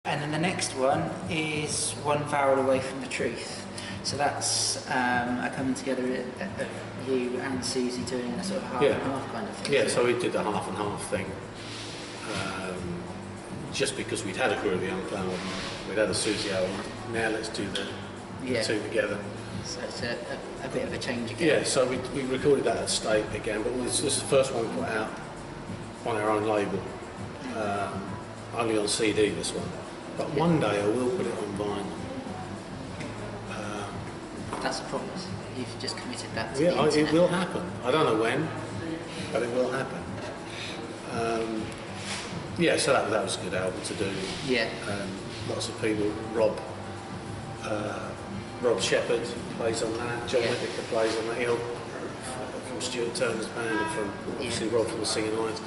And then the next one is One Barrel Away from the Truth. So that's a coming together of you and Suzi doing a sort of half and half kind of thing. Yeah, so we did the half and half thing. Just because we'd had a Groovy album, we'd had a Suzi album, now let's do the two together. So it's a bit of a change again. Yeah, so we recorded that at State again, but this is the first one we put out on our own label. Only on CD, this one. But one day I will put it on vinyl. That's a promise. You've just committed that to the internet. It will happen. I don't know when, but it will happen. So that was a good album to do. Yeah. Lots of people. Rob Shepherd plays on that. John Whittaker plays on that. From Stuart Turner's band and from obviously Rob from the Singing Lions.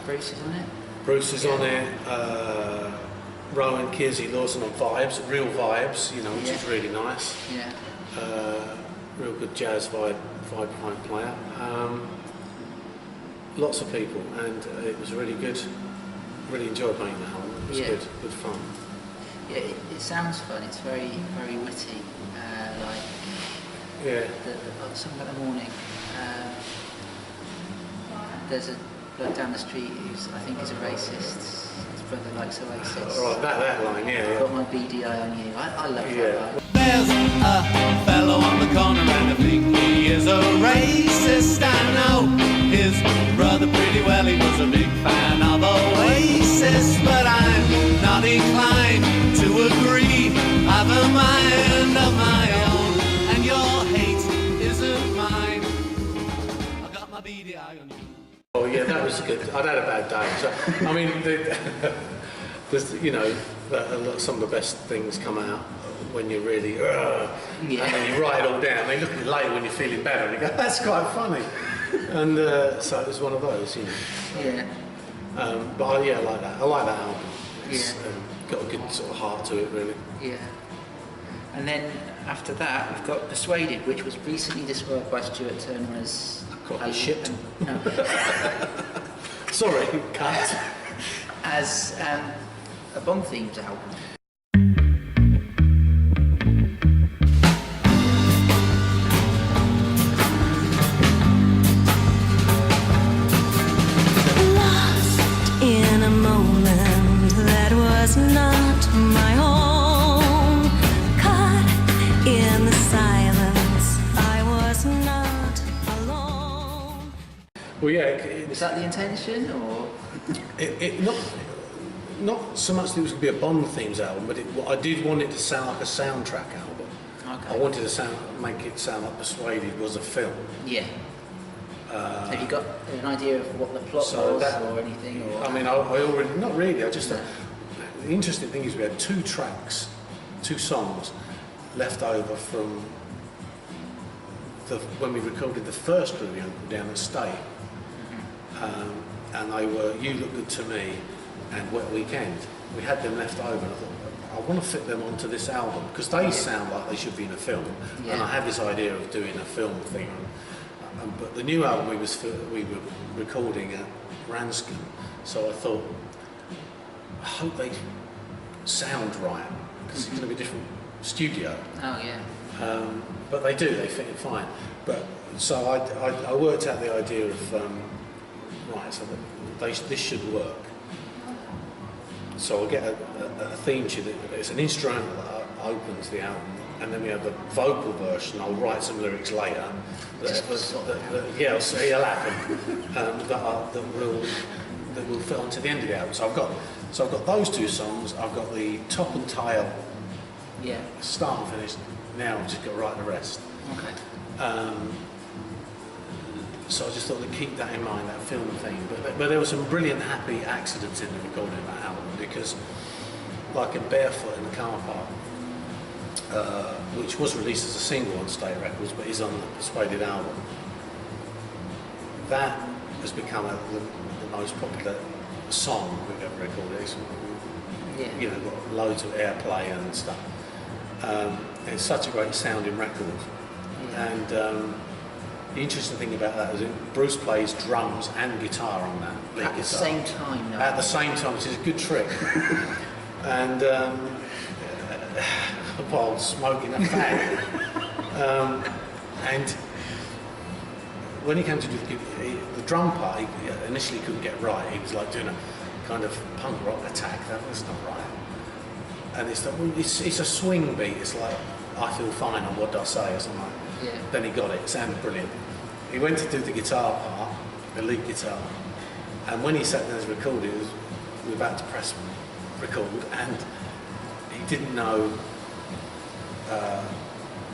Bruce is on it. Bruce is on it. Rowan Kiersey Lawson on Vibes, Real Vibes, which is really nice. Yeah. Real good jazz vibe player. Lots of people, and it was really good. Really enjoyed making that album. It was good fun. Yeah, it sounds fun. It's very, very witty. The song about the morning. There's a bloke down the street who's I think is a racist. His brother likes Oasis. Right, that line, yeah. Got my beady eye on you. I love that line. There's a fellow on the corner and I think he is a racist. I know his brother pretty well. He was a big fan of Oasis, but I'm not inclined to agree. I've a mind of my own, and your hate isn't mine. I got my beady eye on you. Oh yeah, that was good. I'd had a bad day. So, I mean, some of the best things come out when you're really, and then you write it all down. They look at it later when you're feeling better, and you go, "That's quite funny." And so it was one of those, Yeah. But I like that. I like that album. It's got a good sort of heart to it, really. Yeah. And then after that, we've got Persuaded, which was recently described by Stuart Turner as shit. No. Sorry, cut. As a Bond themed album. Lost in a moment that was not my own. Caught in the silence, I was not alone. Well, yeah. Was that the intention, or? Not so much that it was going to be a Bond themes album, but I did want it to sound like a soundtrack album. Okay. I wanted to make it sound like Persuaded was a film. Yeah. Have you got an idea of what the plot was or anything? Or? I mean, I already, not really, I just, the interesting thing is we had two songs left over from when we recorded the first Groovy Uncle down at State. And they were You Look Good to Me and Wet Weekend. We had them left over, and I thought, I want to fit them onto this album because they sound like they should be in a film. Yeah. And I had this idea of doing a film thing. But the new album we were recording at Branscombe, so I thought, I hope they sound right because it's going to be a different studio. Oh yeah. But they do, they fit in fine. But so I worked out the idea of so that this should work. So I'll get a theme tune. It's an instrumental that opens the album, and then we have the vocal version. I'll write some lyrics later. It'll happen. that will fit onto the end of the album. So I've got those two songs. I've got the top and tail. Yeah. Start and finish. Now I've just got to write the rest. Okay. So I just thought to keep that in mind, that film thing. But there were some brilliant happy accidents in the recording of that album because, like a Barefoot in the Car Park, which was released as a single on State Records, but is on the Persuaded album. That has become the most popular song we've ever recorded. It's, got loads of airplay and stuff. It's such a great sounding record, and the interesting thing about that is that Bruce plays drums and guitar on that. At the same time, no? At the same time, which is a good trick. and while smoking a fag. And when he came to do the drum part, he initially couldn't get right. He was like doing a kind of punk rock attack. That was not right. And it's like, well, it's a swing beat. It's like, I feel fine on What Do I Say or something like that. Yeah. Then he got it. It sounded brilliant. He went to do the guitar part, the lead guitar, and when he sat down to record it, we were about to press record, and he didn't know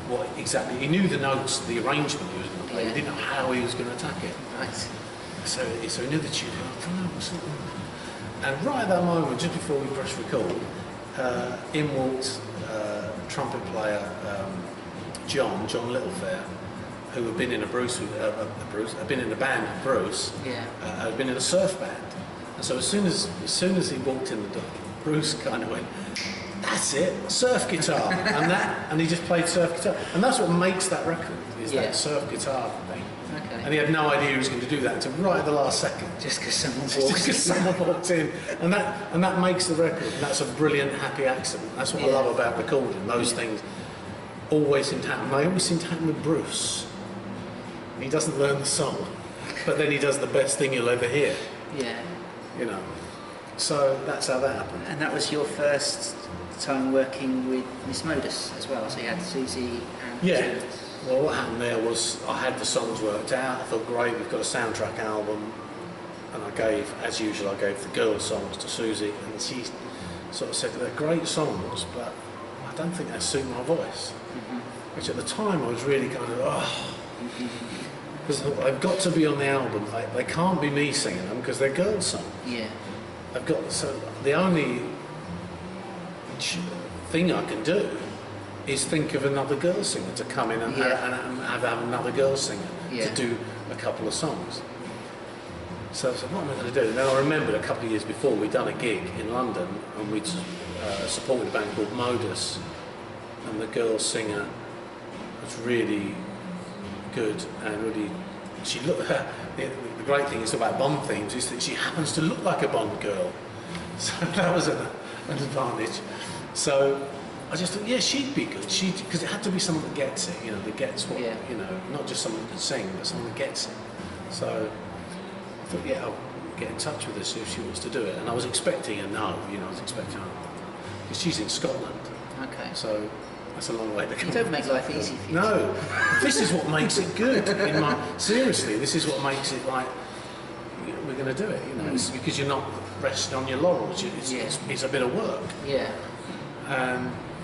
what exactly. He knew the notes, the arrangement he was going to play. Yeah. He didn't know how he was going to attack it. Right. So he knew the tune. And right at that moment, just before we pressed record, in walked trumpet player John Littlefair, who had been in had been in a band with Bruce, had been in a surf band. And so as soon as he walked in the door, Bruce kind of went, "That's it, surf guitar," and he just played surf guitar, and that's what makes that record is that surf guitar thing. Okay. And he had no idea he was going to do that until right at the last second. Just because someone walked in, and that makes the record. And that's a brilliant happy accident. That's what I love about recording. Those things always seem to happen. They always seem to happen with Bruce. He doesn't learn the song, but then he does the best thing you'll ever hear. Yeah. You know. So that's how that happened. And that was your first time working with Miss Modus as well. So you had Suzi and Yeah. Well, what happened there was I had the songs worked out. I thought, great, we've got a soundtrack album. And as usual, I gave the girls' songs to Suzi. And she sort of said, they're great songs, but I don't think they suit my voice. Mm-hmm. Which at the time I was really kind of, because they've got to be on the album. They can't be me singing them because they're girls' songs. Yeah. So the only thing I can do is think of another girl singer to come in and have another girl singer to do a couple of songs. So I said, what am I going to do? And then I remembered a couple of years before we'd done a gig in London and we'd supported a band called Modus, and the girl singer was really good and really, she looked, the great thing is about Bond themes is that she happens to look like a Bond girl. So that was an advantage. So I just thought, yeah, she'd be good. Because it had to be someone that gets it, that gets what, not just someone that can sing, but someone that gets it. So I thought, yeah, I'll get in touch with her, see if she wants to do it. And I was expecting a no, I was expecting her, because she's in Scotland. Okay. So that's a long way to come. You don't make life easy for you. No, this is what makes it good. Seriously, this is what makes it like, we're going to do it, It's because you're not resting on your laurels. It's a bit of work. Yeah.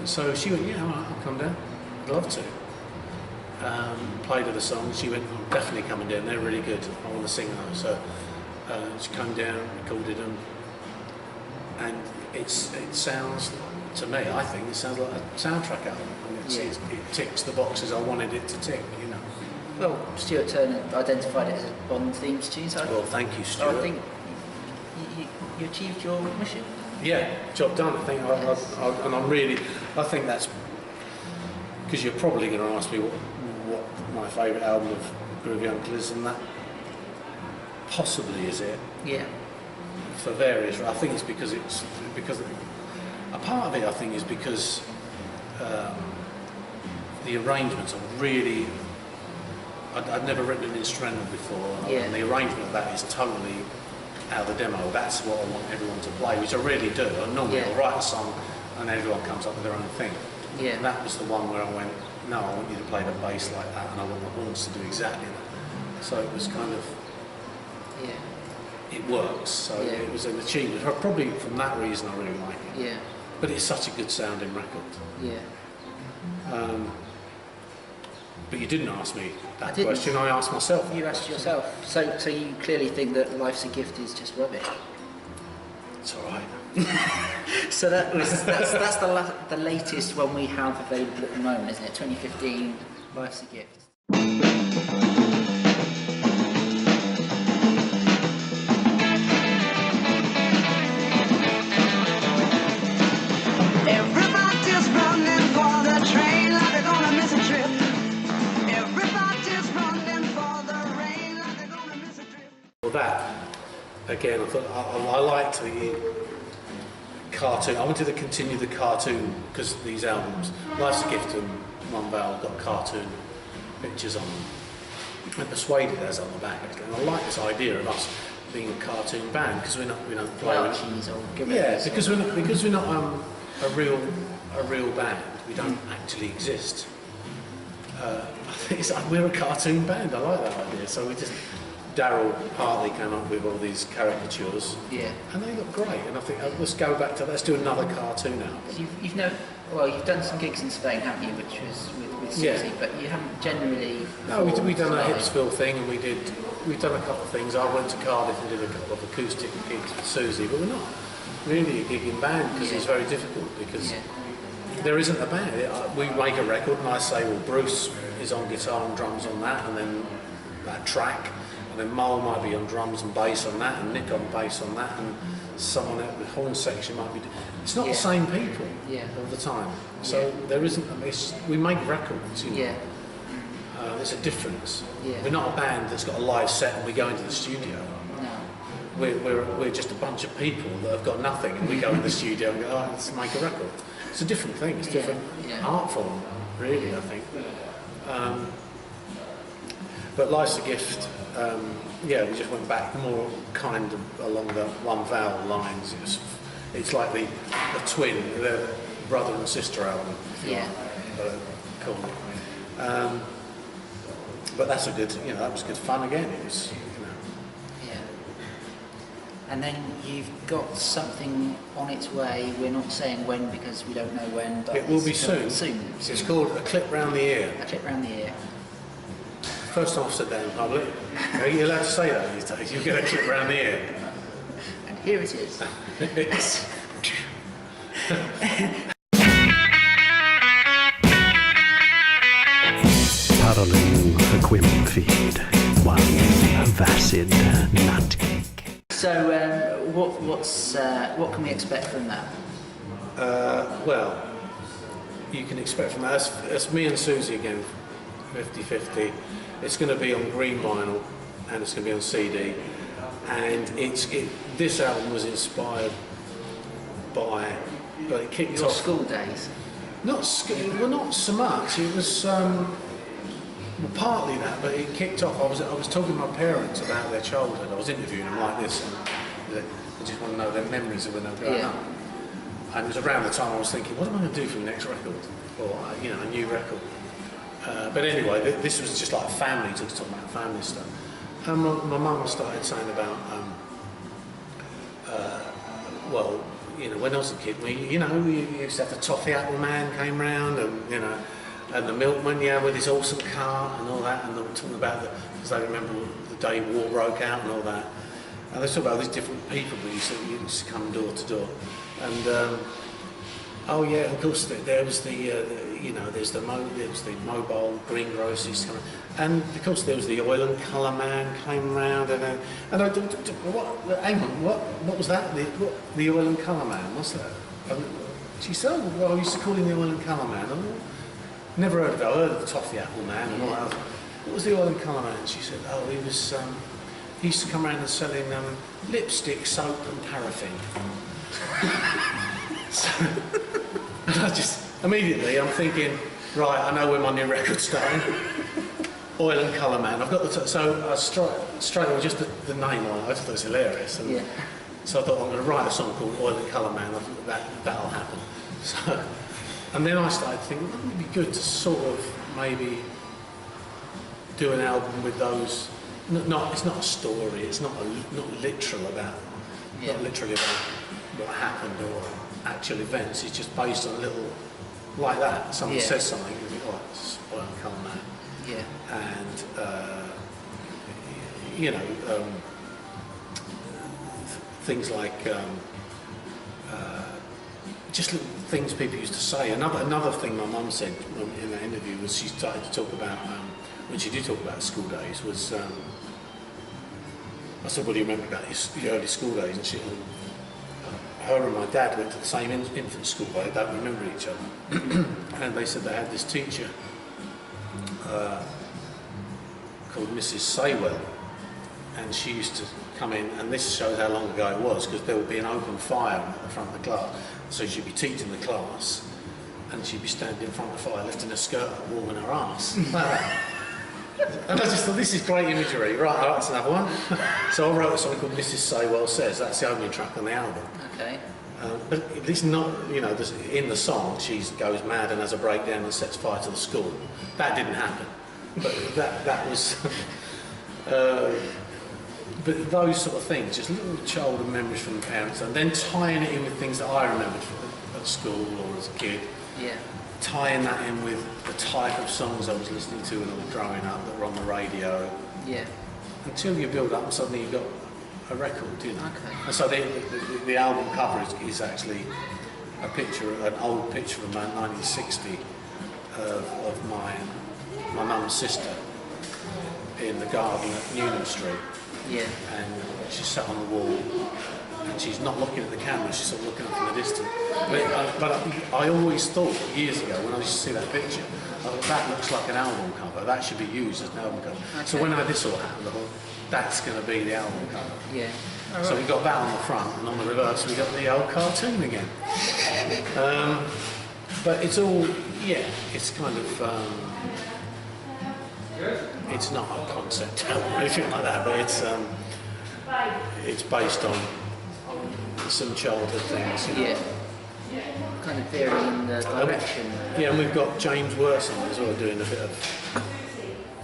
So she went, yeah, all right, I'll come down. I'd love to. Played her the songs. She went, I'm definitely coming down. They're really good. I want to sing those. So she came down, recorded them, and it sounds, to me, I think it sounds like a soundtrack album. And it ticks the boxes I wanted it to tick. Well, Stuart Turner identified it as a Bond themes tune. So well, thank you, Stuart. I think you achieved your mission. Yeah, job done. I think, I think that's because you're probably going to ask me what my favourite album of Groovy Uncle is, and that possibly is it. Yeah. For various, I think it's because a part of it I think is because the arrangements are really. I'd never written an instrumental before, and the arrangement of that is totally out of the demo. That's what I want everyone to play, which I really do. Normally I'll write a song and everyone comes up with their own thing. Yeah. And that was the one where I went, no, I want you to play the bass like that, and I want the horns to do exactly that. So it was kind of, it works. So it was an achievement. Probably from that reason I really like it. Yeah. But it's such a good sounding record. Yeah. But you didn't ask me that question, I asked myself. You asked yourself. So you clearly think that Life's a Gift is just rubbish. It's all right. So that's the latest one we have available at the moment, isn't it? 2015, Life's a Gift. Everybody's running for the train like they're gonna miss a trip. Everybody's running for the rain like they're gonna miss a trip. Well, that again, I thought I liked the cartoon. I wanted to continue the cartoon because these albums, Life's a Gift and One Vowel, got cartoon pictures on them. And Persuaded has on the back. And I like this idea of us being a cartoon band because we don't play. Welchies or gorillas. Yeah, because we're not a real band. We don't actually exist. I think we're a cartoon band. I like that idea. So Daryl Hartley came up with all these caricatures. Yeah. And they look great. And I think let's go back to let's do another cartoon album. You've done some gigs in Spain, haven't you? Which was with Suzi, Yeah. but you haven't generally. No, we've done a Hipsville thing, and we've done a couple of things. I went to Cardiff and did a couple of acoustic gigs with Suzi, but we're not really a gigging band because it's very difficult because there isn't a band. We make a record, and I say, well, Bruce is on guitar and drums on that, and then that track, and then Mole might be on drums and bass on that, and Nick on bass on that, and someone at the horn section might be. It's not the same people all the time. So there isn't. We make records. You know? Yeah. There's a difference. Yeah. We're not a band that's got a live set and we go into the studio. No. We're just a bunch of people that have got nothing, and we go in the studio and go, oh, let's make a record. It's a different thing. It's a different art form, really. I think. But Life's a Gift. We just went back more kind of along the One Vowel lines. It's like the twin, the brother and sister album. Yeah. Cool. But that's a good, that was good fun again. It was, Yeah. And then you've got something on its way. We're not saying when because we don't know when, but it will be soon. Soon. It's called A Clip Round the Ear. A Clip Round the Ear. First time I've said that in public. Are you allowed to say that these days? You get a clip round the ear. And here it is. It's Parallel the Quim feed, one vacid nutcake. So, what can we expect from that? well, you can expect from that. It's me and Suzi again, 50-50. It's going to be on green vinyl and it's going to be on CD. And this album was inspired by, but it kicked Your off. school days? Not so much. It was partly that, but it kicked off. I was talking to my parents about their childhood. I was interviewing them like this, and I just want to know their memories of when they were growing up. And it was around the time I was thinking, what am I going to do for the next record, or a new record. But anyway, this was just like a family, just talking about family stuff. And my mum started saying about, when I was a kid, we used to have the toffee apple man came round, and the milkman, with his awesome car and all that, and they were talking about because they remember the day war broke out and all that. And they talk about these different people that used to come door to door, and of course there was there's the mobile greengrocers coming, and of course there was the oil and colour man came round, and I hang on, what was that? The oil and colour man? What's that? She said, I used to call him the oil and colour man. Never heard of it. I heard of the toffee apple man and all that. What was the oil and colour man? She said, he used to come around and selling lipstick, soap and paraffin. And I just, immediately I'm thinking, right, I know where my new record's starting. Oil and colour man. I've got so I straight away, just the name on it, I just thought it was hilarious. And so I thought, I'm going to write a song called Oil and Colour Man. I thought that'll happen. So, and then I started thinking, wouldn't it be good to sort of maybe do an album with those? It's not a story. It's not literal about, not literally about what happened or actual events. It's just based on a little like that. Someone says something, you think, oh, it's Oil and Colour Man. Yeah. And things like just little things people used to say. Another thing my mum said in that interview was she started to talk about when she did talk about school days was I said, what do you remember about your early school days? And she, her and my dad went to the same infant school, but they don't remember each other. And they said they had this teacher called Mrs. Saywell, and she used to come in, and this shows how long ago it was, because there would be an open fire at the front of the class. So she'd be teaching the class, and she'd be standing in front of the fire, lifting her skirt up, warming her ass. And I just thought, this is great imagery. Right, that's another one. So I wrote a song called Mrs. Say Well Says. That's the opening track on the album. Okay. But it's not, you know, in the song, she goes mad and has a breakdown and sets fire to the school. That didn't happen. But that was... but those sort of things, just little childhood memories from the parents, and then tying it in with things that I remembered at school or as a kid. Yeah. Tying that in with the type of songs I was listening to when I was growing up that were on the radio. Yeah. Until you build up and suddenly you've got a record, you know. Okay. And so the album cover is actually a picture, an old picture from about 1960 of my mum's sister in the garden at Newnham Street. Yeah. And she's sat on the wall, and she's not looking at the camera, she's sort of looking up in the distance. But I always thought, years ago, when I used to see that picture, I thought, that looks like an album cover, that should be used as an album cover. Okay. So when this all happened, I thought, that's going to be the album cover. Yeah. So we got that on the front, and on the reverse we got the old cartoon again. But it's all, yeah, it's kind of, it's not a concept album or anything like that, but it's based on some childhood things. You know? Yeah. Kind of varying the direction. Yeah, and we've got James Worth on as well, doing a bit of,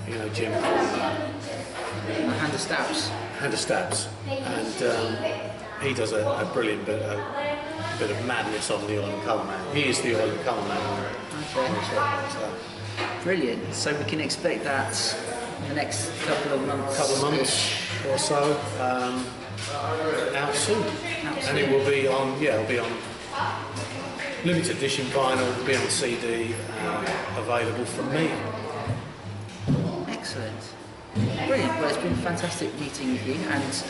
you know, Jim Hand of Stabs. Hand of Stabs, and he does a brilliant bit of madness on the Oil and Coal Man. He is the Oil and Coal Man. Okay. Brilliant. So we can expect that in the next couple of months or so, out soon. And it will be on, it'll be on limited edition vinyl, it'll be on CD, available from me. Excellent. Brilliant. Well, it's been fantastic meeting with you and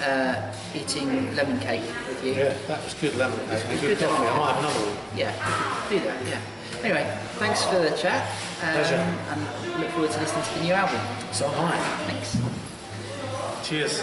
eating lemon cake with you. Yeah, that was good lemon cake. And good coffee. I might have another one. Yeah, do that, yeah. Anyway, thanks for the chat. Pleasure. And look forward to listening to the new album. So am I. Thanks. Cheers.